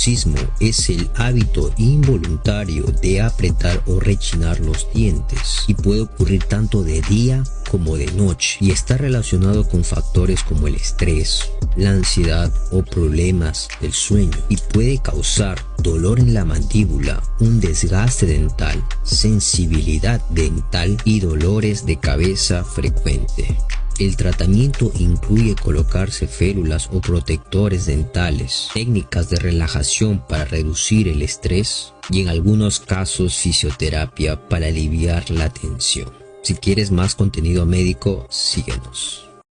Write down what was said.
bruxismo es el hábito involuntario de apretar o rechinar los dientes y puede ocurrir tanto de día como de noche y está relacionado con factores como el estrés, la ansiedad o problemas del sueño y puede causar dolor en la mandíbula, un desgaste dental, sensibilidad dental y dolores de cabeza frecuente. El tratamiento incluye colocarse férulas o protectores dentales, técnicas de relajación para reducir el estrés y en algunos casos fisioterapia para aliviar la tensión. Si quieres más contenido médico, síguenos.